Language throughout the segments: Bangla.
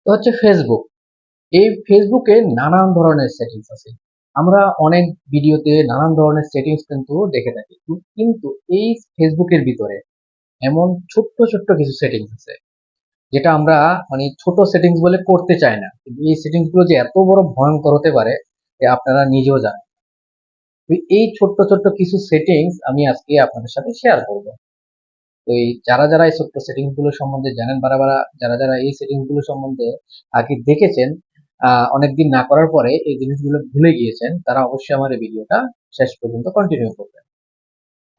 তো হচ্ছে ফেসবুক। এই ফেসবুকে নানান ধরনের সেটিংস আছে। আমরা অনেক ভিডিওতে নানান ধরনের সেটিংস কিন্তু দেখে থাকি, কিন্তু এই ফেসবুকের ভিতরে এমন ছোট্ট ছোট্ট কিছু সেটিংস আছে যেটা আমরা মানে ছোট সেটিংস বলে করতে চাই না, কিন্তু এই সেটিংস গুলো যে এত বড় ভয়ঙ্কর হতে পারে যে আপনারা নিজেও জানেন। তো এই ছোট্ট ছোট্ট কিছু সেটিংস আমি আজকে আপনাদের সাথে শেয়ার করব। তো এই যারা যারা এই ছোট্ট সেটিংস গুলো সম্বন্ধে জানেন, যারা যারা এই সেটিংস গুলো সম্বন্ধে আগে দেখেছেন, অনেকদিন না করার পরে এই জিনিসগুলো ভুলে গিয়েছেন, তারা অবশ্যই আমার এই ভিডিওটা শেষ পর্যন্ত কন্টিনিউ করবেন।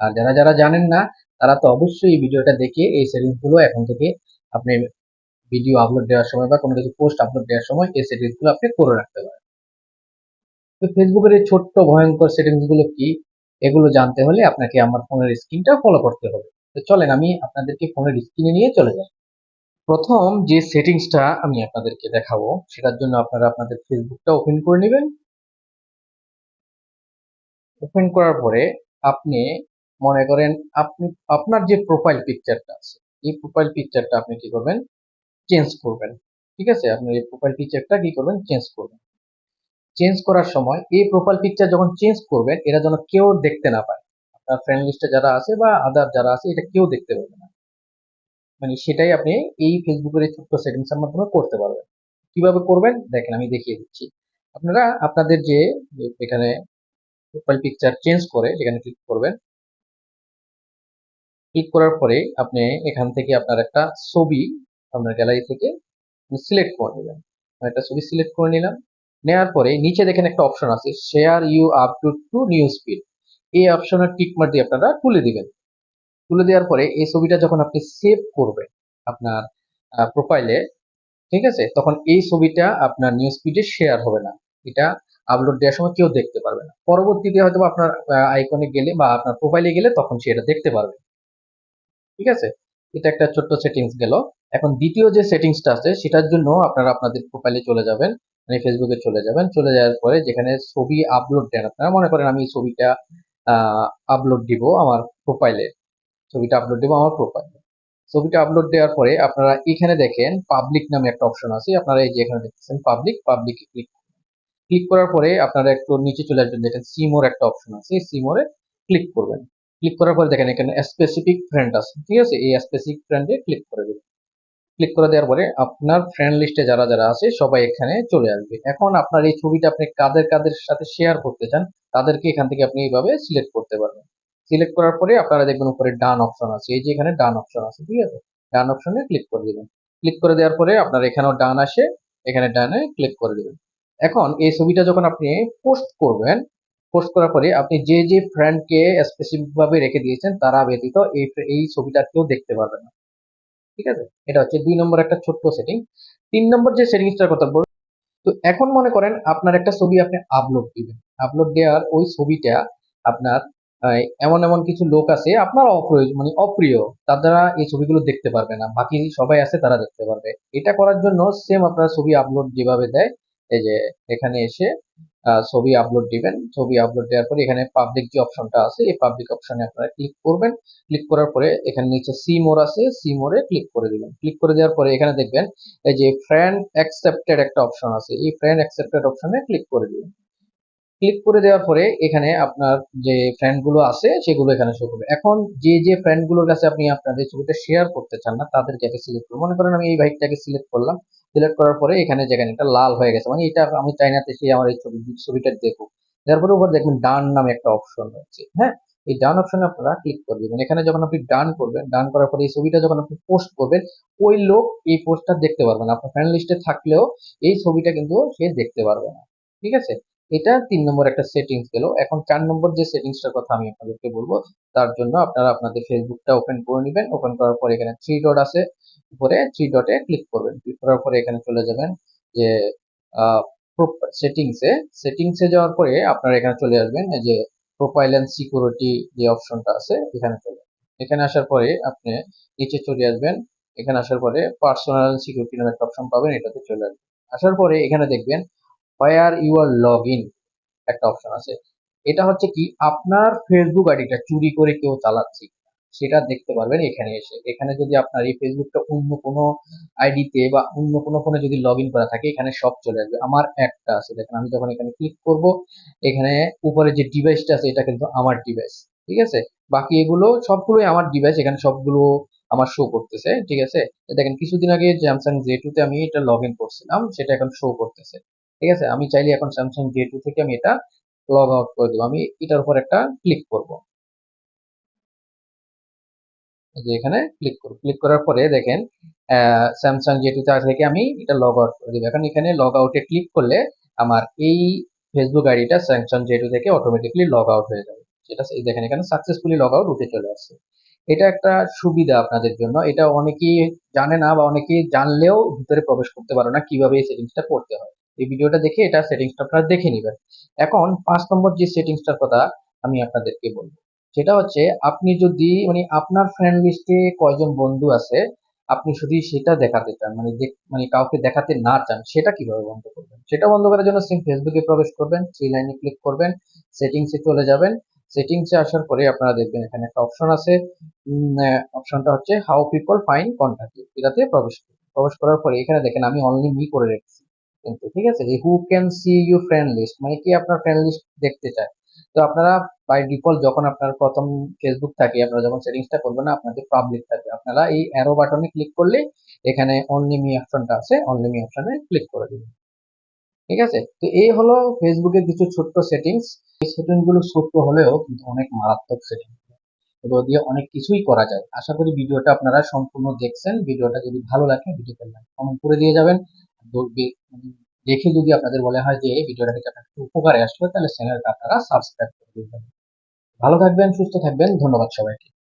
আর যারা যারা জানেন না, তারা তো অবশ্যই এই ভিডিওটা দেখে এই সেটিংস গুলো এখন থেকে আপনি ভিডিও আপলোড দেওয়ার সময় বা কোনো কিছু পোস্ট আপলোড দেওয়ার সময় এই সেটিংস গুলো আপনি করে রাখতে পারেন। তো ফেসবুকের এই ছোট্ট ভয়ঙ্কর সেটিংস গুলো কি, এগুলো জানতে হলে আপনাকে আমার ফোনের স্ক্রিনটা ফলো করতে হবে। তো চলেন আমি আপনাদেরকে ফোনের স্ক্রিনে নিয়ে চলে যাই। প্রথম যে সেটিংসটা আমি আপনাদেরকে দেখাবো, সেটার জন্য আপনারা আপনাদের ফেসবুকটা ওপেন করে নেবেন। ওপেন করার পরে আপনি মনে করেন আপনি আপনার যে প্রোফাইল পিকচারটা আছে, এই প্রোফাইল পিকচারটা আপনি কি করবেন, চেঞ্জ করবেন। ঠিক আছে, আপনি এই প্রোফাইল পিকচারটা কি করবেন, চেঞ্জ করবেন। চেঞ্জ করার সময় এই প্রোফাইল পিকচার যখন চেঞ্জ করবেন, এটা যেন কেউ দেখতে না পায়। আপনার ফ্রেন্ড লিস্টে যারা আছে বা আদার যারা আছে, এটা কেউ দেখতে পাবে না। মানে সেটাই আপনি এই ফেসবুকের এই ছোট্ট সেটিংস এর মাধ্যমে করতে পারবেন। কিভাবে করবেন দেখেন, আমি দেখিয়ে দিচ্ছি। আপনারা আপনাদের যে এখানে প্রোফাইল পিকচার চেঞ্জ করে যেখানে ক্লিক করবেন। ক্লিক করার পরে আপনি এখান থেকে আপনার একটা ছবি আপনার গ্যালারি থেকে সিলেক্ট করে নেবেন। আমি একটা ছবি সিলেক্ট করে নিলাম। নেওয়ার পরে নিচে দেখেন একটা অপশন আছে, share you upload to news feed. এই অপশনের টিক মার্ক দিয়ে আপনারা তুলে দিবেন। তুলে দেওয়ার পরে এই ছবিটা যখন আপনি সেভ করবেন আপনার প্রোফাইলে, ঠিক আছে, তখন এই ছবিটা আপনার নিউজ ফিডে শেয়ার হবে না। এটা আপলোড দেওয়ার সময় কেউ দেখতে পারবে না। পরবর্তীতে হয়তো আপনার আইকনে গেলে বা আপনার প্রোফাইলে গেলে তখন সে এটা দেখতে পারবে। ঠিক আছে, এটা একটা ছোট্ট সেটিংস গেল। এখন দ্বিতীয় যে সেটিংসটা আছে সেটার জন্য আপনারা আপনাদের প্রোফাইলে চলে যাবেন, মানে ফেসবুকে চলে যাবেন। চলে যাওয়ার পরে যেখানে ছবি আপলোড দেন, আপনারা মনে করেন আমি এই ছবিটা আপলোড দিব আমার প্রোফাইলে, ছবিটা আপলোড দিব আমার প্রোফাইলে। ছবিটা আপলোড দেওয়ার পরে আপনারা এখানে দেখেন পাবলিক নামে একটা অপশন আছে, আপনারা এই যে এখানে দেখতেছেন পাবলিক, পাবলিকে ক্লিক ক্লিক করার পরে আপনারা একটু নিচে চলে আসবেন, দেখেন সিমোর একটা অপশন আছে, সিমোরে ক্লিক করবেন। ক্লিক করার পরে দেখেন এখানে স্পেসিফিক ফ্রেন্ড আছে, ঠিক আছে, এই স্পেসিফিক ফ্রেন্ডে ক্লিক করে দেবেন। ক্লিক করে দেওয়ার পরে আপনার ফ্রেন্ড লিস্টে যারা যারা আছে সবাই এখানে চলে আসবে। এখন আপনার এই ছবিটা আপনি কাদের কাদের সাথে শেয়ার করতে চান, তাদেরকে এখান থেকে আপনি এইভাবে সিলেক্ট করতে পারবেন। সিলেক্ট করার পরে আপনারা দেখবেন উপরে ডান অপশন আছে, এই যে এখানে ডান অপশন আছে, ঠিক আছে, ডান অপশনে ক্লিক করে দিবেন। ক্লিক করে দেওয়ার পরে আপনার এখানেও ডান আসে, এখানে ডানে ক্লিক করে দিবেন। এখন এই ছবিটা যখন আপনি পোস্ট করবেন, পোস্ট করার পরে আপনি যে যে ফ্রেন্ডকে স্পেসিফিক ভাবে রেখে দিয়েছেন তারা ব্যতীত এই ছবিটা কেউ দেখতে পারবে না। ঠিক আছে, এটা হচ্ছে 2 নম্বর একটা ছোট্ট সেটিং। 3 নম্বর যে সেটিংসটার কথা বল, তো এখন মনে করেন আপনার একটা ছবি আপনি আপলোড দিবেন। আপলোড দেওয়ার ওই ছবিটা আপনার এমন এমন কিছু লোক আছে আপনার অপ্রয়োজন মানে অপ্রিয়, তারা এই ছবিগুলো দেখতে পারবে না, বাকি সবাই আছে তারা দেখতে পারবে। এটা করার জন্য সেম আপনার ছবি আপলোড যেভাবে দেয়, এই যে এখানে এসে ছবি আপলোড দিবেন। ছবি আপলোড দেওয়ার পরে এখানে পাবলিক যে অপশনটা আছে, এই পাবলিক অপশনে আপনারা ক্লিক করবেন। ক্লিক করার পরে এখানে নিচে সি মোর আছে, সি মোরে ক্লিক করে দিবেন। ক্লিক করে দেওয়ার পরে এখানে দেখবেন এই যে ফ্রেন্ড অ্যাকসেপ্টেড একটা অপশন আছে, এই ফ্রেন্ড অ্যাকসেপ্টেড অপশনে ক্লিক করে দিবেন। ক্লিক করে দেওয়ার পরে এখানে আপনার যে ফ্রেন্ড গুলো আছে সেগুলো এখানে শো করবে। এখন যে যে ফ্রেন্ড গুলোর কাছে আপনি আপনাদের ছবিটা শেয়ার করতে চান না তাদেরকে আগে সিলেক্ট করুন। মনে করেন আমি এই বাইকটাকে সিলেক্ট করলাম। সিলেক্ট করার পরে এখানে যেখানে এটা লাল হয়ে গেছে, মানে এটা আমি চাই না সে আমার এই ছবিটা দেখুক। তারপরে উপর দেখবেন ডান নামে একটা অপশন রয়েছে, হ্যাঁ, এই ডান অপশনে আপনারা ক্লিক করে দিবেন। এখানে যখন আপনি ডান করবেন, ডান করার পরে এই ছবিটা যখন আপনি পোস্ট করবেন, ওই লোক এই পোস্টটা দেখতে পারবে না। আপনার ফ্রেন্ড লিস্টে থাকলেও এই ছবিটা কিন্তু সে দেখতে পারবে না। ঠিক আছে, এটা 3 নম্বর একটা সেটিংস গেল। এখন 4 নম্বর যে সেটিংসটার কথা আমি আপনাদেরকে বলবো, তার জন্য আপনারা আপনাদের ফেসবুকটা ওপেন করে নেবেন। ওপেন করার পরে এখানে থ্রি ডট আছে, উপরে থ্রি ডটে ক্লিক করবেন। ক্লিক করার পরে এখানে চলে যাবেন যে সেটিংসে। সেটিংসে যাওয়ার পরে আপনারা এখানে চলে আসবেন এই যে প্রোফাইল এন্ড সিকিউরিটি যে অপশনটা আছে, এখানে চলে এখানে আসার পরে আপনি নিচে চলে আসবেন। এখানে আসার পরে পার্সোনাল সিকিউরিটি নামে একটা অপশন পাবেন, এটাতে চলে আসবেন। আসার পরে এখানে দেখবেন হোয়ার ইউর লগ ইন একটা অপশন আছে। এটা হচ্ছে কি আপনার ফেসবুক আইডিটা চুরি করে কেউ চালাচ্ছে, সেটা দেখতে পারবেন এখানে এসে। এখানে যদি আপনার এই ফেসবুকটা অন্য কোনো আইডিতে বা অন্য কোনো ফোনে যদি লগ ইন করা থাকে, এখানে সব চলে আসবে। আমার একটা আছে, দেখেন আমি যখন এখানে ক্লিক করব, এখানে উপরে যে ডিভাইসটা আছে এটা কিন্তু আমার ডিভাইস, ঠিক আছে। বাকি এগুলো সবগুলোই আমার ডিভাইস, এখানে সবগুলো আমার শো করতেছে, ঠিক আছে। দেখেন কিছুদিন আগে স্যামসাং জে টু তে আমি এটা লগ ইন করছিলাম, সেটা এখন শো করতেছে, ঠিক আছে। আমি চাইলে এখন স্যামসাং জে টু থেকে আমি এটা লগ আউট করে দেবো। আমি এটার উপর একটা ক্লিক করব, এই যে এখানে ক্লিক করব। ক্লিক করার পরে দেখেন স্যামসাং জে টু থেকে আমি এটা লগ আউট করে দেবো। এখন এখানে লগ আউটে ক্লিক করলে আমার এই ফেসবুক আইডিটা স্যামসাং জে টু থেকে অটোমেটিকলি লগ আউট হয়ে যাবে, সেটা এই দেখেন এখানে সাকসেসফুলি লগ আউট উঠে চলে আসছে। এটা একটা সুবিধা আপনাদের জন্য, এটা অনেকেই জানে না বা অনেকেই জানলেও ভিতরে প্রবেশ করতে পারে না কিভাবে এই সেটিংসটা করতে হয়। এই ভিডিওটা দেখে এটা সেটিংসটা আপনারা দেখে নেবেন। এখন 5 নম্বর যে সেটিংসটার কথা আমি আপনাদেরকে বলবো, সেটা হচ্ছে আপনি যদি মানে আপনার ফ্রেন্ড লিস্টে কয়জন বন্ধু আছে, আপনি যদি সেটা দেখাতে চান, মানে মানে কাউকে দেখাতে না চান, সেটা কিভাবে বন্ধ করবেন? সেটা বন্ধ করার জন্য সিম ফেসবুকে প্রবেশ করবেন, থ্রি লাইনে ক্লিক করবেন, সেটিংসে চলে যাবেন। সেটিংসে আসার পরে আপনারা দেখবেন এখানে একটা অপশন আছে, অপশনটা হচ্ছে হাউ পিপল ফাইন্ড কন্টাক্ট, এটাতে প্রবেশ করবেন। প্রবেশ করার পরে এখানে দেখেন আমি অনলি মি করে রেখেছি কিন্তু, ঠিক আছে। Who can see you friend list, মানে কি আপনার ফ্রেন্ড লিস্ট দেখতে চায়। তো আপনারা বাই ডিফল্ট যখন আপনার প্রথম ফেসবুক থাকে, আপনারা যখন সেটিংসটা করবেন না, আপনাদের পাবলিক থাকে, আপনারা এই অ্যারো বাটনে ক্লিক করলে এখানে অনলি মি অপশনটা আছে, অনলি মি অপশনে ক্লিক করে দিবেন, ঠিক আছে। তো এই হলো ফেসবুকের কিছু ছোট্ট সেটিংস। এই সেটিংস গুলো ছোট্ট হলেও কিন্তু অনেক মারাত্মক সেটিং, এগুলো দিয়ে অনেক কিছুই করা যায়। আশা করি ভিডিওটা আপনারা সম্পূর্ণ দেখছেন। ভিডিওটা যদি ভালো লাগে ভিডিওতে লাইক কমেন্ট করে দিয়ে যাবেন। দেখে যদি আপনাদের মনে হয় যে এই ভিডিওটা থেকে আপনার একটু উপকারে আসবে, তাহলে চ্যানেলটা আপনারা সাবস্ক্রাইব করে দিবেন। ভালো থাকবেন, সুস্থ থাকবেন, ধন্যবাদ সবাইকে।